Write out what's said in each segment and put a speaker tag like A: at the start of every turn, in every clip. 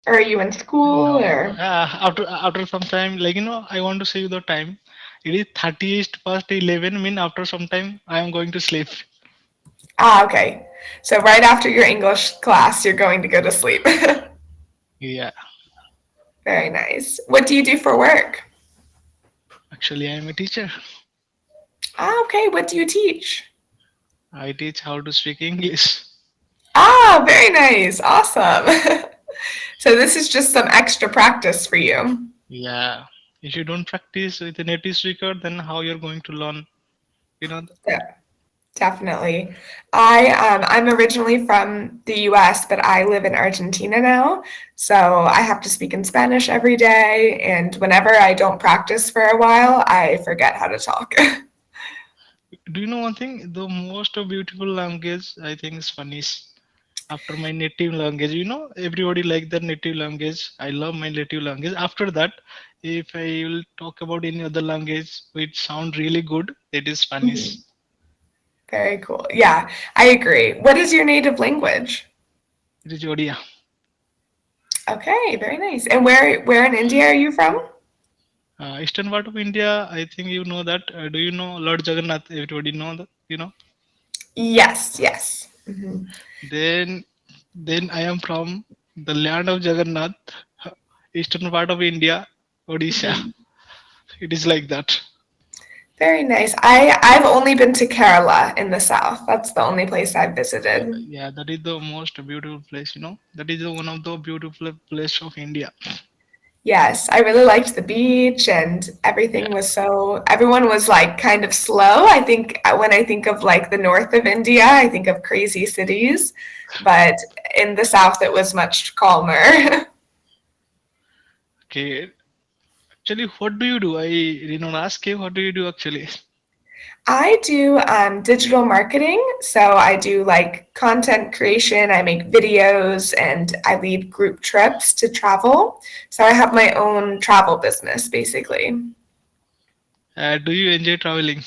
A: Or are you in
B: Oh
A: school
B: no.
A: or?
B: After some time, like I want to save the time. It is 30 past 11. Mean after some time, I am going to sleep.
A: Ah, okay. So right after your English class, you're going to go to sleep.
B: Yeah.
A: Very nice. What do you do for work?
B: Actually, I am a teacher.
A: Ah, okay. What do you teach?
B: I teach how to speak English.
A: Ah, very nice. Awesome. So this is just some extra practice for you.
B: Yeah. If you don't practice with a native speaker, then how you're going to learn? You know.
A: Yeah, definitely. I'm originally from the US, but I live in Argentina now. So I have to speak in Spanish every day, and whenever I don't practice for a while, I forget how to talk.
B: Do you know one thing? The most beautiful language I think is Spanish. After my native language, everybody like their native language. I love my native language. After that, if I will talk about any other language which sound really good, it is Spanish.
A: Mhm. Very cool. Yeah, I agree. What is your native language?
B: It is Odia.
A: Okay, very nice. And where in India are you from?
B: Eastern part of India, I think you know that. Do you know Lord Jagannath? Everybody know that.
A: Yes, yes. Hmm.
B: Then, then I am from the land of Jagannath, eastern part of India, Odisha.
A: Hmm.
B: It is like that.
A: Very nice. I've only been to Kerala in the south. That's the only place I've
B: Yeah,
A: visited.
B: yeah, that is the most beautiful place. That is the one of the beautiful place of India.
A: Yes, I really liked the beach and
B: Yeah,
A: everyone was like kind of slow. I think when I think of like the north of India, I think of crazy cities, but in the south it was much calmer.
B: okay. Actually, what do you do? I did not ask you. What do you do actually?
A: I do digital marketing. So I do like content creation, I make videos, and I lead group trips to travel. So I have my own travel business basically.
B: Do you enjoy traveling?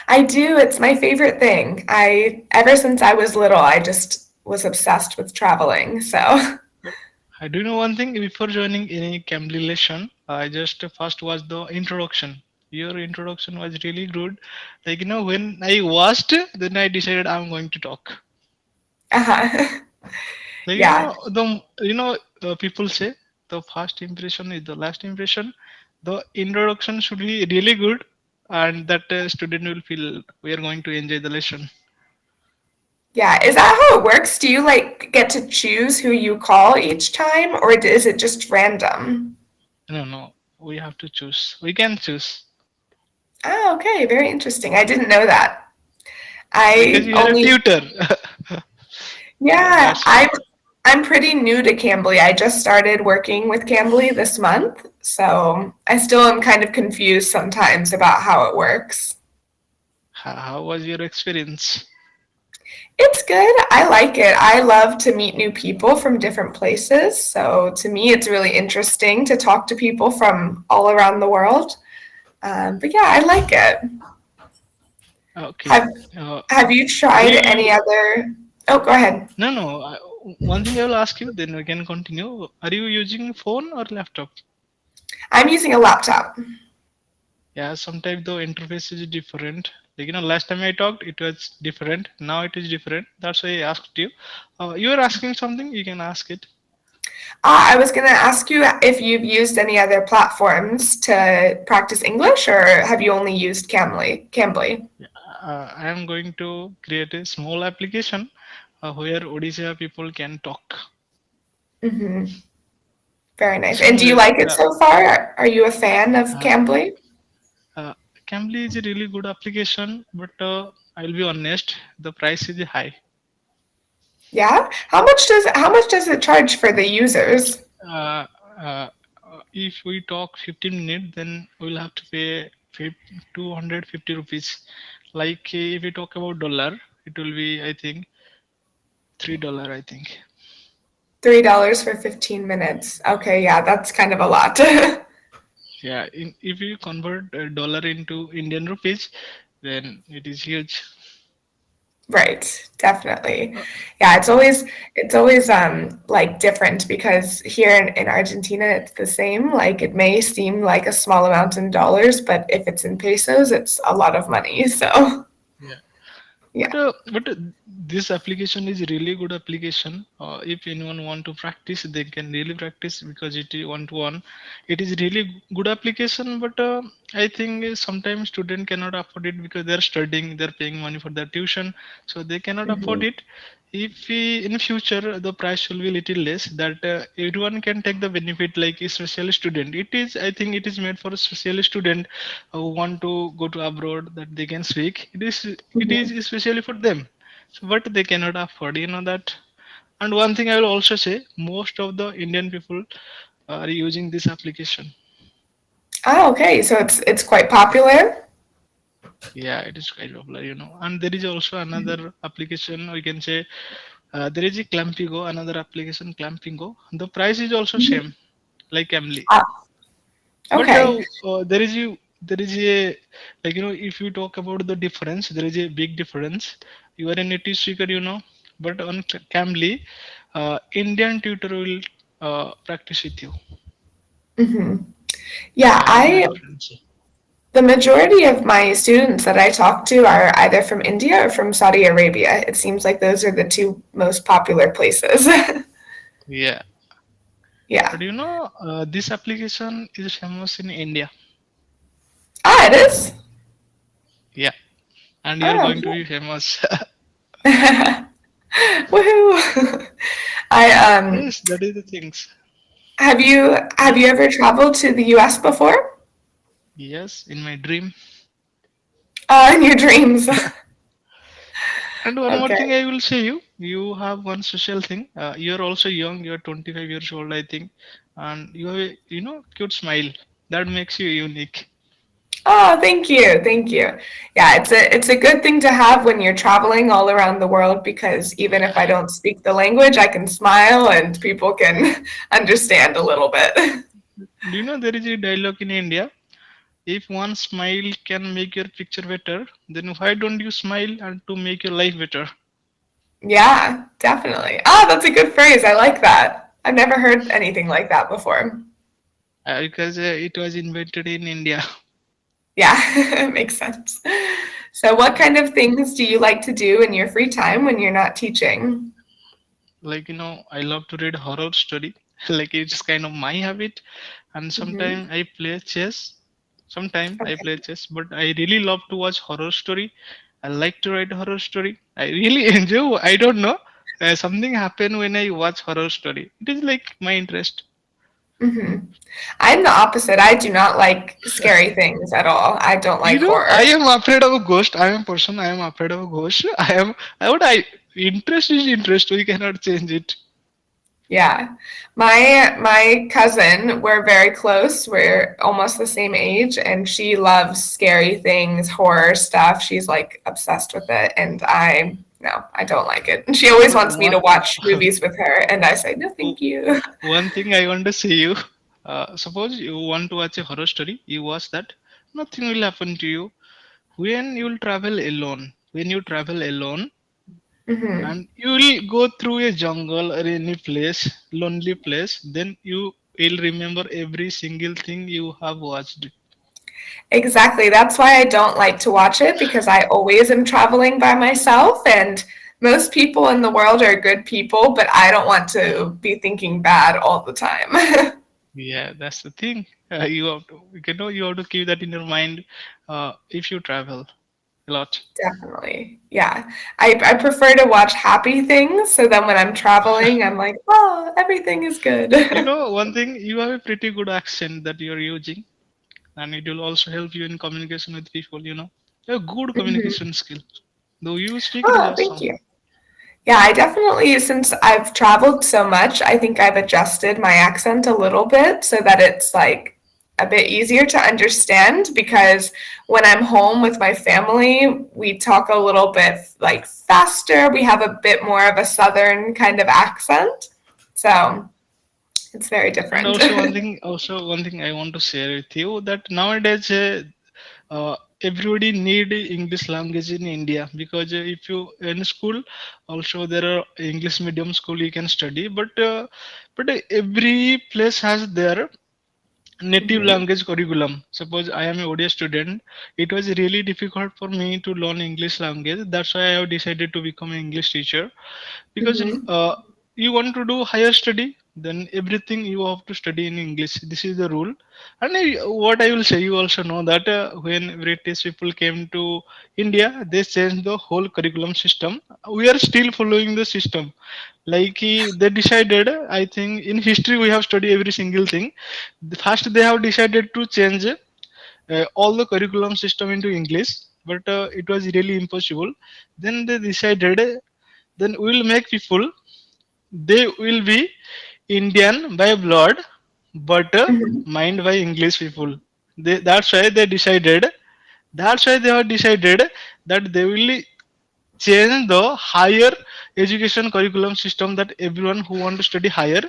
A: I do. It's my favorite thing. Ever since I was little, I just was obsessed with traveling. So,
B: I do know one thing. Before joining any Cambly lesson, I just first watched the introduction. Your introduction was really good. Like when I watched, then I decided I'm going to talk.
A: uh
B: Like
A: yeah.
B: people say the first impression is the last impression. The introduction should be really good, and that student will feel we are going to enjoy the lesson.
A: Yeah. Is that how it works? Do you like get to choose who you call each time, or is it just random?
B: No, no, we have to choose. We can choose
A: Oh, okay. Very interesting. I didn't know that.
B: because
A: I
B: you are a
A: only
B: tutor.
A: Yeah,
B: That's why.
A: I'm pretty new to Cambly. I just started working with Cambly this month, so I still am kind of confused sometimes about how it works.
B: How was your experience?
A: It's good. I like it. I love to meet new people from different places. So to me, it's really interesting to talk to people from all around the world. But yeah, I like it.
B: Okay.
A: Have
B: Uh,
A: Have you
B: do
A: tried any
B: you?
A: other? Oh, go ahead.
B: No, no. One thing I will ask you, then we can continue. Are you using phone or laptop?
A: I'm using a laptop.
B: Yeah, sometimes the interface is different. Like last time I talked, it was different. Now it is different. That's why I asked you. You are asking something. You can ask it.
A: I was going to ask you if you've used any other platforms to practice English, or have you only used Cambly?
B: Yeah, I am going to create a small application where Odisha people can talk.
A: Hmm. Very nice. And do you
B: Somewhere,
A: like it so far? Are you a fan of
B: uh,
A: Cambly?
B: uh, Cambly is a really good application, but I'll be honest, the price is high.
A: Yeah. How much does it charge for the users?
B: Uh, uh, if we talk 15 minutes, then we'll have to pay 250 rupees. Like if we talk about dollar, it will be I think $3. I think.
A: $3 for 15 minutes. Okay, yeah, that's kind of a lot.
B: Yeah, if you convert a dollar into Indian rupees, then it is huge.
A: Right, definitely.
B: Uh,
A: Yeah,
B: yeah,
A: it's always like different because here in Argentina it's the same. Like it may seem like a small amount in dollars, but if it's in pesos, it's a lot of money. So,
B: yeah.
A: yeah.
B: But this application is really good application. If anyone want to practice, they can really practice because it is one to one. It is really good application. But I think sometimes student cannot afford it because they're studying, they're paying money for their tuition, so they cannot afford
A: Mhm.
B: it. If we, in future the price will be little less, that everyone can take the benefit like a special student. It is, I think it is made for a special student who want to go to abroad that they can speak. It is
A: Mhm.
B: especially for them. So, but they cannot afford, that. And one thing I will also say, most of the Indian people are using this application.
A: Oh, okay. So it's quite popular.
B: Yeah, it is quite popular. And there is also another application, we can say, there is a Clampigo, another application, Clampingo. The price is also
A: Mhm.
B: same, like Emily.
A: Ah,
B: But
A: okay.
B: there is a, like, if you talk about the difference, there is a big difference. You are a native speaker. But on Cambly, Indian tutor will practice with you.
A: Hmm. Yeah,
B: That is the difference.
A: the majority of my students that I talk to are either from India or from Saudi Arabia. It seems like those are the two most popular places.
B: Yeah,
A: Yeah.
B: but this application is famous in India.
A: Ah, it is?
B: Yeah, and you are going to
A: Oh.
B: be famous.
A: Woohoo. I
B: Yes, that is the things.
A: have you ever traveled to the US before?
B: Yes, in my dream.
A: In your dreams.
B: And one more
A: Okay.
B: thing I will say you have one special thing. You're also young. You're 25 years old, I think, and you have a cute smile that makes you unique.
A: Oh, thank you. Thank you. Yeah, it's a good thing to have when you're traveling all around the world because even if I don't speak the language, I can smile and people can understand a little bit.
B: Do you know there is a dialogue in India? If one smile can make your picture better, then why don't you smile and to make your life better?
A: Yeah, definitely. Oh, that's a good phrase. I like that. I've never heard anything like that before.
B: Because it was invented in India.
A: Yeah, makes sense. So, what
B: Yeah.
A: kind of things do you like to do in your free time when you're not teaching?
B: Like, I love to read horror story. Like it's kind of my habit. And
A: Hmm.
B: sometimes I play chess. Sometimes I play
A: Okay.
B: chess, but I really love to watch horror story. I like to write horror story. I really enjoy. I don't know. Something happen when I watch horror story. It is like my interest.
A: Hmm. I'm the opposite. I do not like scary things at all. I don't like
B: I
A: horror.
B: am afraid of a ghost. I am a person. I am afraid of a ghost. I am. I would. I interest is interest. We cannot change it.
A: Yeah. My cousin, we're very close. We're almost the same age and she loves scary things, horror stuff. She's like obsessed with it and I no, I don't like it. And she always
B: But
A: wants me to
B: one.
A: watch movies with her and I say no, thank you.
B: One thing I want to say you. Suppose you want to watch a horror story, you watch that. Nothing will happen to you. When you will travel alone, when you travel alone,
A: Hmm.
B: and you will go through a jungle or any place, lonely place, then you will remember every single thing you have watched.
A: Exactly. That's why I don't like to watch it because I always am traveling by myself and most people in the world are good people, but I don't want to be thinking bad all the time.
B: Yeah, that's the thing. You have to keep that in your mind if you travel a lot.
A: Definitely. Yeah. I prefer to watch happy things so then when I'm traveling, I'm like, oh, everything is good.
B: One thing, you have a pretty good accent that you're using, and it will also help you in communication with people. You have good
A: Mhm.
B: communication skills. Though you speak really
A: Oh, thank
B: awesome.
A: you. Yeah, I definitely, since I've traveled so much, I think I've adjusted my accent a little bit so that it's like a bit easier to understand because when I'm home with my family, we talk a little bit like faster. We have a bit more of a southern kind of accent. So it's very
B: And
A: different.
B: also one thing I want to share with you that nowadays everybody need English language in India, because if you in school also there are English medium school you can study, but every place has their native
A: Mhm.
B: language curriculum. Suppose I am a Odia student, it was really difficult for me to learn English language. That's why I have decided to become an English teacher, because
A: Mhm.
B: you want to do higher study, then everything you have to study in English. This is the rule. And what I will say, you also know that when British people came to India, they changed the whole curriculum system. We are still following the system. Like they decided, I think in history we have studied every single thing. First they have decided to change all the curriculum system into English, but it was really impossible. Then they decided, then we will make people, they will be Indian by blood, but
A: Mhm.
B: mind by English people. That's why they decided. That's why they have decided that they will change the higher education curriculum system, that everyone who want to study higher,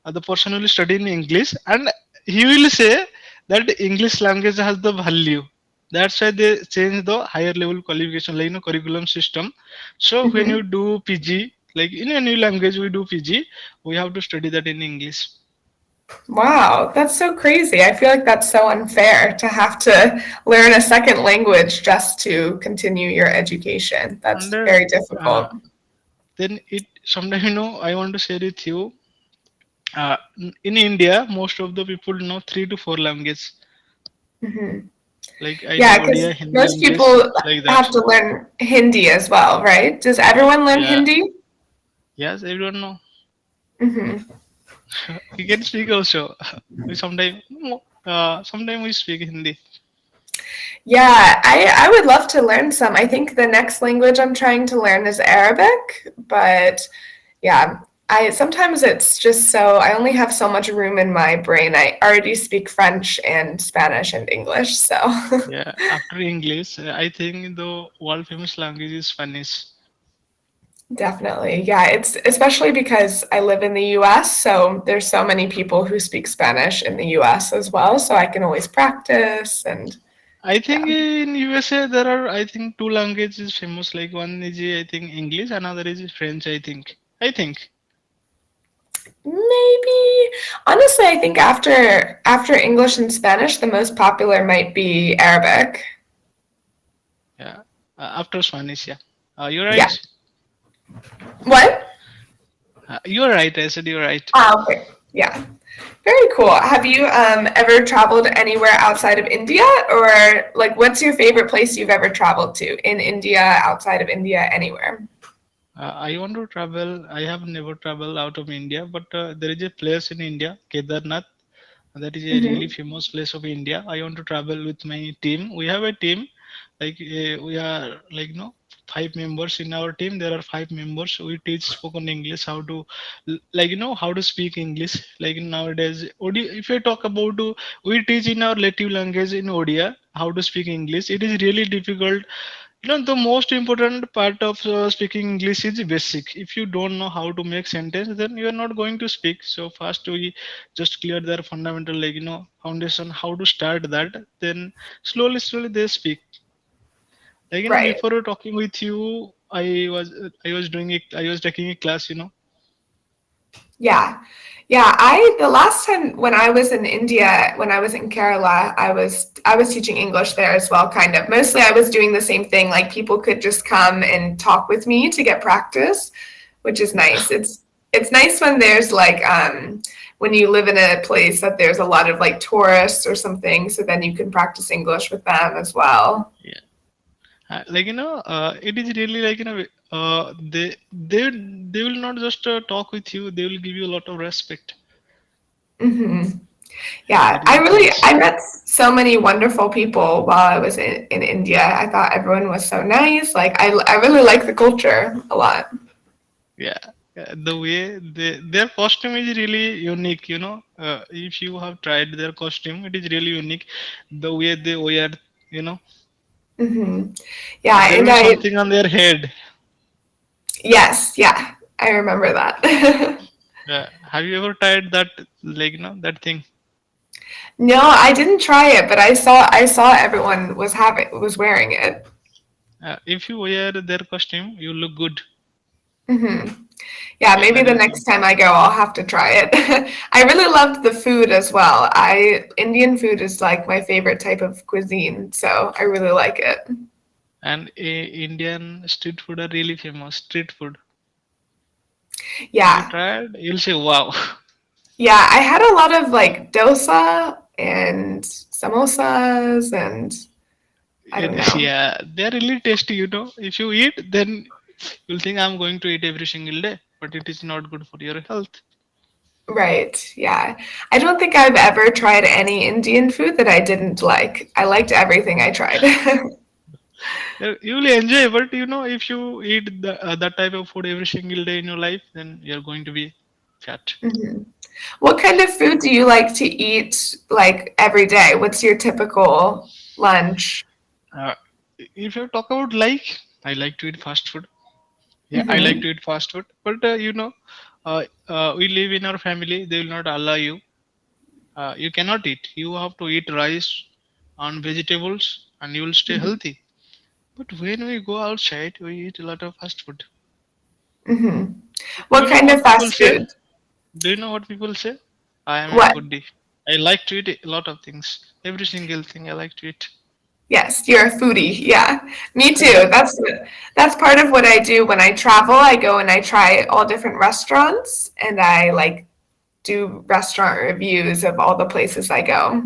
B: the person will study in English, and he will say that English language has the value. That's why they change the higher level qualification, like curriculum system. So when you
A: Mhm.
B: do PG, like in a new language we do PG, we have to study that in English.
A: Wow, that's so crazy. I feel like that's so unfair to have to learn a second language just to continue your education.
B: And
A: That's very
B: uh,
A: difficult.
B: then it sometimes, I want to share with you, in India most of the people know 3 to 4 languages.
A: Mhm.
B: Like I know
A: Yeah, because
B: Odia, Hindi,
A: most
B: English,
A: people
B: like that.
A: have to learn Hindi as well, right? Does everyone learn
B: Yeah.
A: Hindi?
B: Yes, everyone know.
A: Hmm.
B: We can speak also. We sometimes we speak Hindi.
A: Yeah, I would love to learn some. I think the next language I'm trying to learn is Arabic, but yeah, I sometimes it's just so I only have so much room in my brain. I already speak French and Spanish and English, so
B: Yeah. After English, I think the world famous language is Spanish.
A: definitely. Yeah, it's especially because I live in the US, so there's so many people who speak Spanish in the US as well, so I can always practice and
B: I
A: yeah.
B: think in USA there are, I think, two languages famous. Like one is I think English, another is French. I think. I think.
A: Maybe honestly, I think after English and Spanish, the most popular might be Arabic.
B: Yeah. After Spanish, yeah. You're
A: Yeah.
B: right.
A: What?
B: You're right. I said you're right.
A: Ah, okay. Yeah. Very cool. Have you ever traveled anywhere outside of India, or like what's your favorite place you've ever traveled to in India, outside of India, anywhere?
B: I want to travel. I have never traveled out of India, but there is a place in India, Kedarnath. That is a really
A: Hmm.
B: famous place of India. I want to travel with my team. We have a team, like we are like 5 members in our team. There are 5 members. We teach spoken English, how to like how to speak English. Like nowadays, Odia. If I talk about, we teach in our native language in Odia how to speak English. It is really difficult. The most important part of speaking English is basic. If you don't know how to make sentence, then you are not going to speak. So first we just clear their fundamental, like foundation, how to start that. Then slowly they speak. Like
A: Right.
B: before talking with you, I was taking a class.
A: Yeah. Yeah, I the last time when I was in India, when I was in Kerala, I was teaching English there as well, kind of. Mostly I was doing the same thing, like people could just come and talk with me to get practice, which is
B: Yeah,
A: nice. It's nice when there's like when you live in a place that there's a lot of like tourists or something, so then you can practice English with them as well.
B: yeah. Like it is really like they will not just talk with you. They will give you a lot of respect.
A: Hmm.
B: Yeah,
A: Yeah,
B: that is the
A: I
B: things.
A: met so many wonderful people while I was in India. I thought everyone was so nice. Like I really like the culture a lot.
B: Yeah, the way their costume is really unique. If you have tried their costume, it is really unique. The way they wear, you know,
A: Hmm. Yeah,
B: there
A: and
B: will be
A: I
B: something on their head.
A: yes, yeah, I remember that.
B: Have you ever tried that, like that thing?
A: No, I didn't try it, but I saw everyone was wearing it.
B: If you wear their costume, you look good.
A: Hmm. Yeah,
B: Yeah,
A: maybe
B: that
A: the
B: is
A: next
B: good.
A: time I go, I'll have to try it. I really loved the food as well. I Indian food is like my favorite type of cuisine, so I really like it.
B: And Indian street food are really famous. Street food. If you
A: Yeah.
B: tried, you'll say wow.
A: Yeah, I had a lot of like dosa and samosas and I don't know.
B: Yeah, they're really tasty. If you eat, then you'll think I'm going to eat every single day, but it is not good for your health.
A: Right. Yeah. I don't think I've ever tried any Indian food that I didn't like. I liked everything I tried.
B: You will enjoy, but if you eat that type of food every single day in your life, then you're going to be fat.
A: Mhm. What kind of food do you like to eat like every day? What's your typical lunch?
B: Uh, if you talk about I like to eat fast food. Yeah, I like
A: Hmm.
B: to eat fast food, but we live in our family. They will not allow you. You cannot eat. You have to eat rice and vegetables, and you will stay
A: Hmm.
B: healthy. But when we go outside, we eat a lot of fast food.
A: Hmm.
B: You
A: What
B: know
A: kind of
B: what people
A: fast
B: say?
A: food?
B: Do you know what people say? I am a
A: What?
B: foodie. I like to eat a lot of things. Every single thing I like to eat.
A: Yes, you're a foodie. Yeah, me too. That's part of what I do when I travel. I go and I try all different restaurants and I like do restaurant reviews of all the places I go.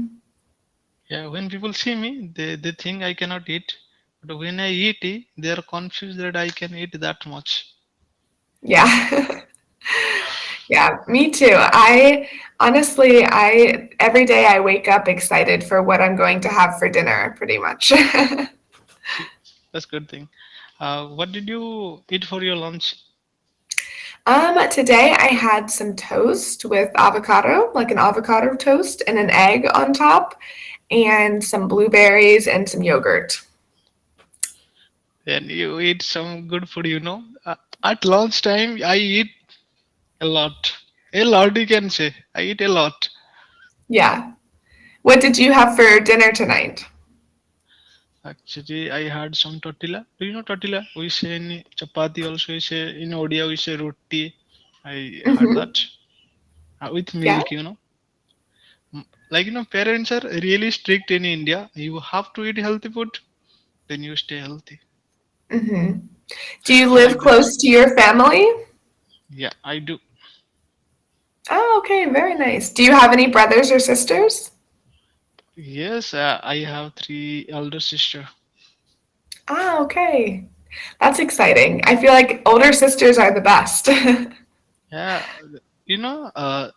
B: Yeah, when people see me, they think I cannot eat. But when I eat it, they are confused that I can eat that much.
A: Yeah. Yeah, me too. I honestly, I every day I wake up excited for what I'm going to have for dinner, pretty much.
B: That's good thing. What did you eat for your lunch?
A: Today I had some toast with avocado, like an avocado toast and an egg on top, and some blueberries and some yogurt.
B: Then you eat some good food. At lunch time, I eat a lot. A lot, you can say. I eat a lot.
A: Yeah. What did you have for dinner tonight?
B: Actually, I had some tortilla. Do you know tortilla? We say in chapati also. We say in Odia we say roti. I had
A: Hmm.
B: that with
A: Yeah.
B: milk. Parents are really strict in India. You have to eat healthy food, then you stay healthy.
A: Hmm. Do you live
B: Like that.
A: close to your family?
B: Yeah, I do.
A: Oh, okay, very nice. Do you have any brothers or sisters?
B: Yes, I have three elder sister.
A: Ah, okay. That's exciting. I feel like older sisters are the best.
B: Yeah, you know, uh,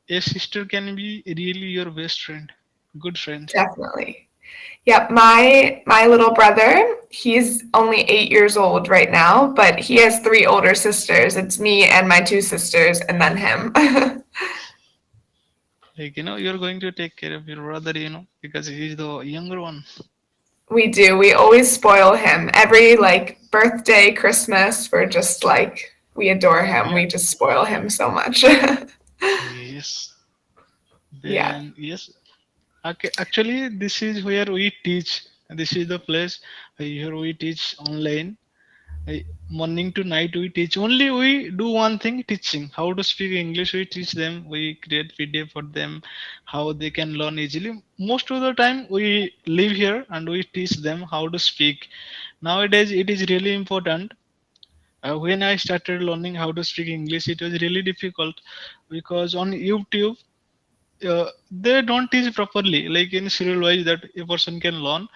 B: a sister can be really your best friend, good friend.
A: Definitely. Yep, my little brother, he's only 8 years old right now, but he has three older sisters. It's me and my two sisters, and then him.
B: You're going to take care of your brother, because he's the younger one.
A: We do. We always spoil him. Every like birthday, Christmas, we're just like we adore him.
B: Yeah.
A: We just spoil him so much.
B: Yes.
A: Yeah.
B: Then yes. Okay. Actually, this is where we teach. This is the place here we teach online. Morning to night we teach. Only we do one thing: teaching. How to speak English. We teach them. We create video for them, how they can learn easily. Most of the time we live here and we teach them how to speak. Nowadays it is really important. When I started learning how to speak English, it was really difficult because on YouTube they don't teach properly, like in serial wise that a person can learn.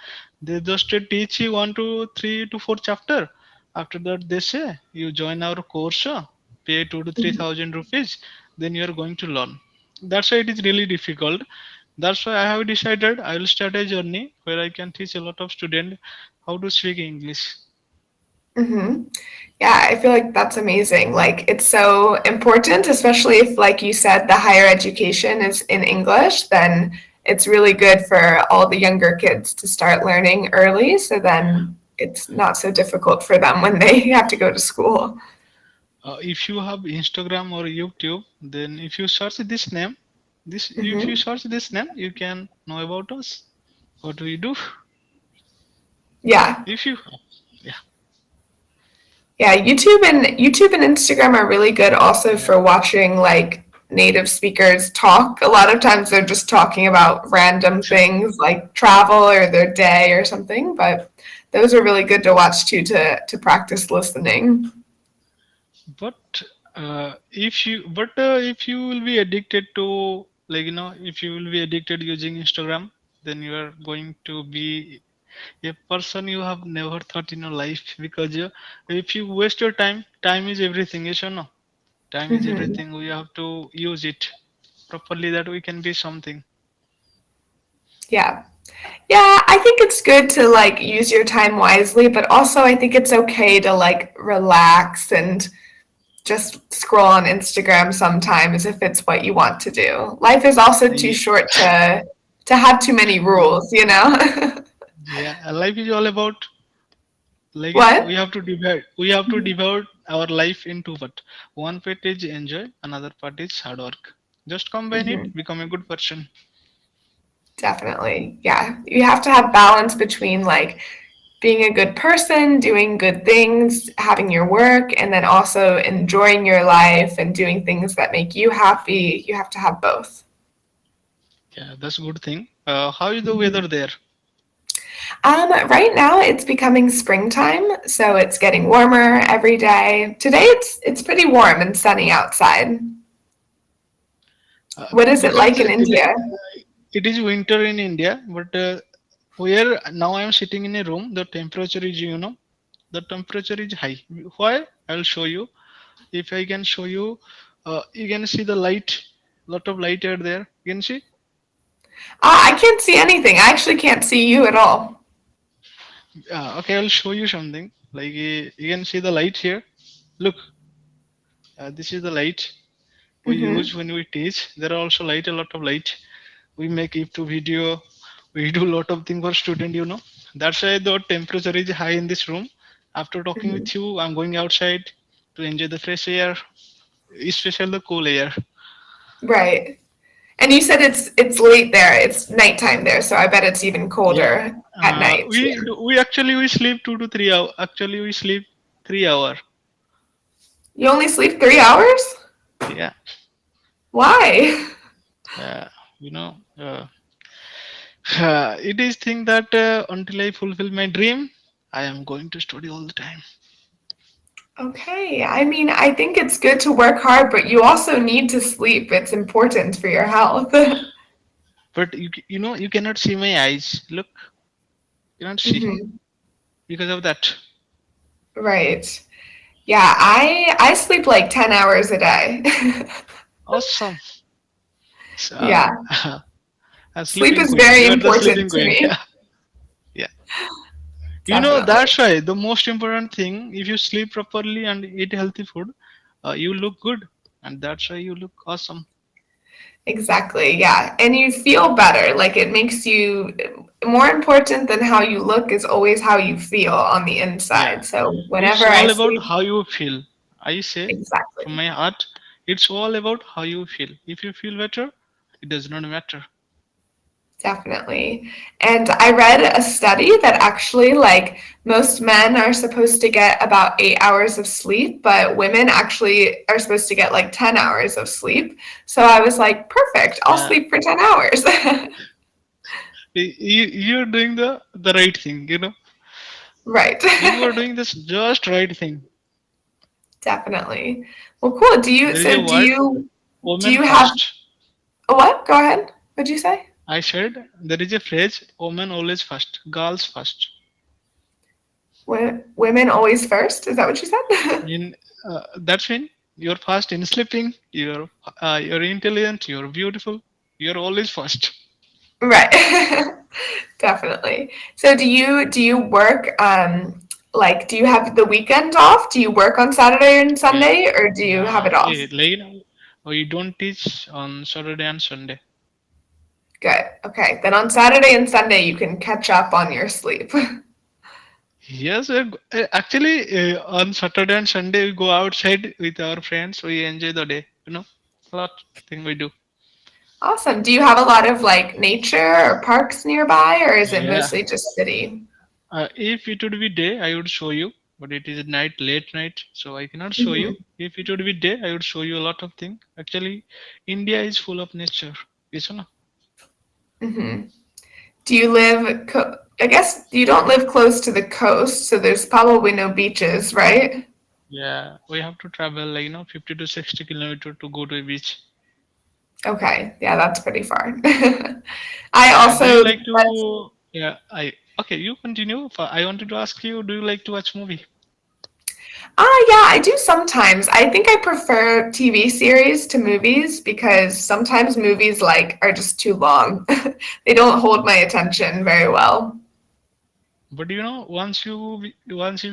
B: They just teach you 1 to 3 to 4 chapter. After that, they say you join our course, pay 2 to 3 thousand rupees, then you are going to learn. That's why it is really difficult. That's why I have decided I will start a journey where I can teach a lot of students how to speak English.
A: Hmm. Yeah, I feel like that's amazing. Like it's so important, especially if, like you said, the higher education is in English, then it's really good for all the younger kids to start learning early, so then it's not so difficult for them when they have to go to school.
B: If you have Instagram or YouTube, then if you search this name, This, if you
A: Hmm.
B: search this name, you can know about us. What we do.
A: Yeah.
B: If you, yeah,
A: Yeah, YouTube and Instagram are really good also
B: yeah,
A: for watching like native speakers talk. A lot of times they're just talking about random
B: exactly.
A: things like travel or their day or something, but those are really good to watch too to practice listening.
B: But if you will be addicted to, like, if you will be addicted using Instagram, then you are going to be a person you have never thought in your life, because if you waste your time, time is everything. Yes or no? Time is
A: Hmm.
B: everything. We have to use it properly that we can be something.
A: Yeah. Yeah, I think it's good to like use your time wisely, but also I think it's okay to like relax and just scroll on Instagram sometimes if it's what you want to do. Life is also too
B: Yeah,
A: short to have too many rules, you know?
B: yeah. Life is all about, like, we
A: What?
B: have to divide. We have to divide our life into what? One part is enjoy, another part is hard work. Just combine it,
A: Hmm.
B: become a good person.
A: Definitely. Yeah. You have to have balance between like being a good person, doing good things, having your work, and then also enjoying your life and doing things that make you happy. You have to have both.
B: Yeah, that's a good thing. How is the weather
A: Mhm.
B: there?
A: Right now it's becoming springtime, so it's getting warmer every day. Today it's pretty warm and sunny outside. What is it
B: Because
A: like in India?
B: it is winter in India, but where now I am sitting in a room, the temperature is, the temperature is high. Why? I'll show you. If I can show you, you can see the light, lot of light are there. You can see.
A: I can't see anything. I actually can't see you at all.
B: Okay, I'll show you something. Like, you can see the light here. Look, this is the light we use
A: Hmm.
B: when we teach. There are also light, a lot of light. We make YouTube video. We do a lot of things for student. That's why the temperature is high in this room. After talking
A: Hmm.
B: with you, I'm going outside to enjoy the fresh air, especially the cool air.
A: Right. And you said it's late there. It's nighttime there, so I bet it's even
B: Yeah.
A: colder at night.
B: We actually we sleep 2 to 3 hours. Actually, we sleep 3 hour.
A: You only sleep 3 hours?
B: Yeah.
A: Why?
B: Uh, you know, it is thing that until I fulfill my dream, I am going to study all the time.
A: Okay. I mean, I think it's good to work hard, but you also need to sleep. It's important for your health.
B: But you cannot see my eyes. Look, you cannot see
A: Hmm.
B: because of that.
A: Right. Yeah, I sleep like 10 hours a day.
B: Awesome. So,
A: Yeah.
B: a
A: Sleep
B: sleeping
A: is
B: queen.
A: very
B: You are the
A: important
B: sleeping
A: to
B: queen.
A: me.
B: Yeah. Yeah.
A: Definitely.
B: That's why the most important thing. If you sleep properly and eat healthy food, you look good, and that's why you look awesome.
A: Exactly. Yeah. And you feel better. Like it makes you more important than how you look is always how you feel on the
B: Yeah.
A: inside. So
B: It's
A: whenever I
B: all about
A: sleep,
B: how you feel. I say from
A: exactly.
B: my heart, it's all about how you feel. If you feel better, it does not matter.
A: Definitely. And I read a study that actually, like, most men are supposed to get about 8 hours of sleep, but women actually are supposed to get like 10 hours of sleep. So I was like, perfect, I'll
B: Yeah.
A: sleep for 10 hours.
B: You're doing the right thing.
A: Right.
B: You are doing this just right thing.
A: Definitely. Well, cool.
B: There is a word,
A: Do
B: woman
A: you have
B: first.
A: a what? Go ahead. What'd you say?
B: I said there is a phrase, woman always first, girls first.
A: Women always first? Is that what you said?
B: In That's when you're fast in sleeping, you're intelligent, you're beautiful, you're always first.
A: Right. Definitely. So do you work like do you have the weekend off? Do you work on Saturday and
B: Yeah,
A: Sunday or do you have
B: yeah.
A: it off?
B: We don't teach on Saturday and Sunday.
A: Good. Okay. Then on Saturday and Sunday you can catch up on your sleep.
B: Yes, actually, on Saturday and Sunday we go outside with our friends. We enjoy the day. A lot thing we do.
A: Awesome. Do you have a lot of like nature or parks nearby, or is it
B: Yeah.
A: mostly just city?
B: If it would be day, I would show you, but it is night, late night, so I cannot show you.
A: Hmm.
B: If it would be day, I would show you a lot of things. Actually, India is full of nature. Yes or no?
A: Hmm. Do you live, I guess you don't live close to the coast, so there's probably no beaches, right?
B: Yeah, we have to travel 50 to 60 kilometer to go to a beach.
A: Okay, yeah, that's pretty far. I
B: Do you
A: also,
B: like to? Yeah, I. Okay, you continue. I wanted to ask you, do you like to watch movie?
A: yeah, I do sometimes. I think I prefer TV series to movies because sometimes movies like are just too long. They don't hold my attention very well.
B: But once you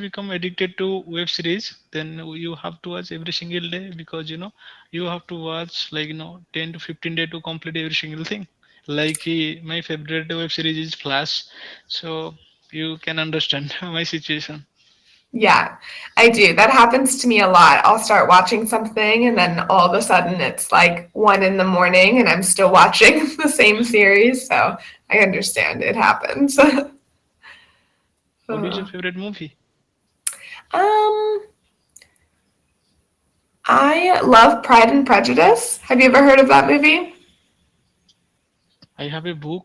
B: become addicted to web series, then you have to watch every single day because you have to watch 10 to 15 day to complete every single thing. Like my favorite web series is Flash, so you can understand my situation.
A: Yeah, I do. That happens to me a lot. I'll start watching something and then all of a sudden it's like 1 in the morning and I'm still watching the same series. So I understand it happens.
B: What is your
A: Uh,
B: favorite movie?
A: um, I love Pride and Prejudice. Have you ever heard of that movie?
B: I have a book,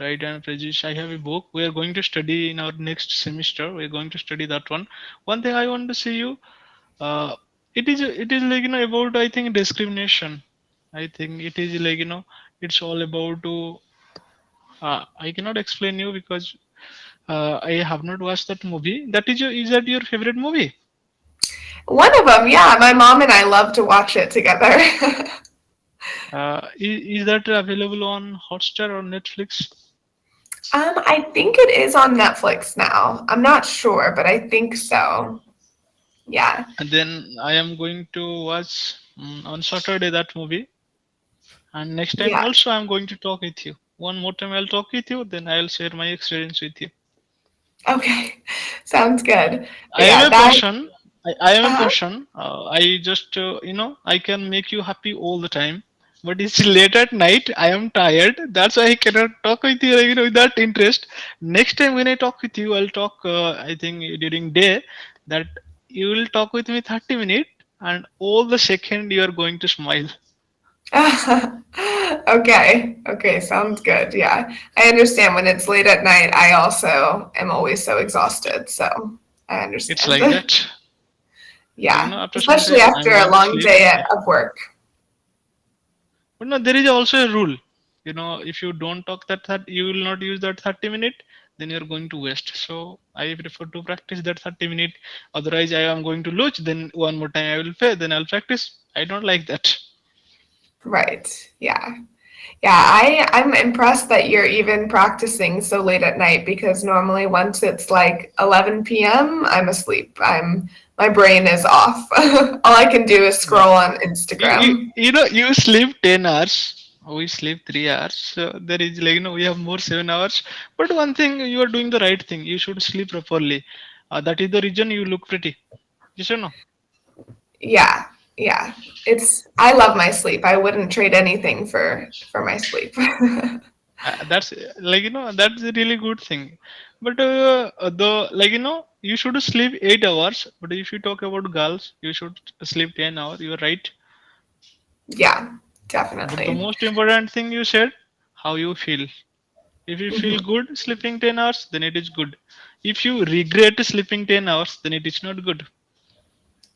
B: right and Prejudice. I have a book. We are going to study in our next semester. We are going to study that one. One thing I want to see you. Uh, it is about I think discrimination. I think it is it's all about to. I cannot explain you because I have not watched that movie. Is that your favorite movie?
A: One of them, yeah. My mom and I love to watch it together.
B: Is that available on Hotstar or Netflix?
A: I think it is on Netflix now. I'm not sure, but I think so. Yeah.
B: And then I am going to watch on Saturday that movie. And next time
A: Yeah.
B: also I'm going to talk with you. One more time I'll talk with you, then I'll share my experience with you.
A: Okay. Sounds good. But
B: I am
A: yeah,
B: a
A: that
B: person. I am a
A: uh
B: person. I just I can make you happy all the time. But it's late at night. I am tired. That's why I cannot talk with you. With that interest. Next time when I talk with you, I'll talk. I think during day that you will talk with me 30 minutes, and all the second you are going to smile.
A: okay. Okay, sounds good. Yeah. I understand when it's late at night, I also am always so exhausted. So I
B: It's
A: understand.
B: like that.
A: Yeah.
B: After some
A: Especially
B: time
A: after
B: I'm
A: a
B: going to
A: long
B: sleep.
A: day
B: Yeah.
A: of work.
B: But no, there is also a rule. If you don't talk that you will not use that 30 minute, then you're going to waste. So I prefer to practice that 30 minute. Otherwise, I am going to lose. Then one more time I will fail. Then I'll practice. I don't like that.
A: Right. Yeah. Yeah, I'm impressed that you're even practicing so late at night because normally once it's like 11 p.m., I'm asleep. My brain is off. All I can do is
B: Yeah.
A: scroll on
B: You, you,
A: Instagram.
B: you sleep 10 hours. We sleep 3 hours. So there is we have more 7 hours. But one thing, you are doing the right thing. You should sleep properly. That is the reason you look pretty. Yes or no?
A: Yeah. Yeah. I love my sleep. I wouldn't trade anything for my sleep.
B: That's that's a really good thing. But the you should sleep 8 hours. But if you talk about girls, you should sleep 10 hours. You are right.
A: Yeah,
B: But the
A: definitely.
B: most important thing you said, how you feel. If you feel
A: Mhm.
B: good sleeping 10 hours, then it is good. If you regret sleeping 10 hours, then it is not good.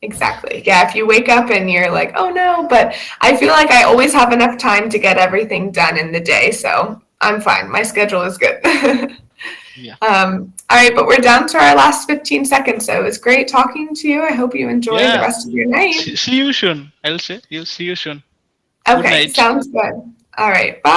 A: Exactly. Yeah, if you wake up and you're like, oh no, but I feel like I always have enough time to get everything done in the day, so I'm fine. My schedule is good.
B: Yeah.
A: All right, but we're down to our last 15 seconds, so it was great talking to you. I hope you enjoy the
B: Yeah.
A: rest of your night.
B: See you soon. I'll say you see you soon. Good
A: Okay,
B: night.
A: sounds good. All right, bye.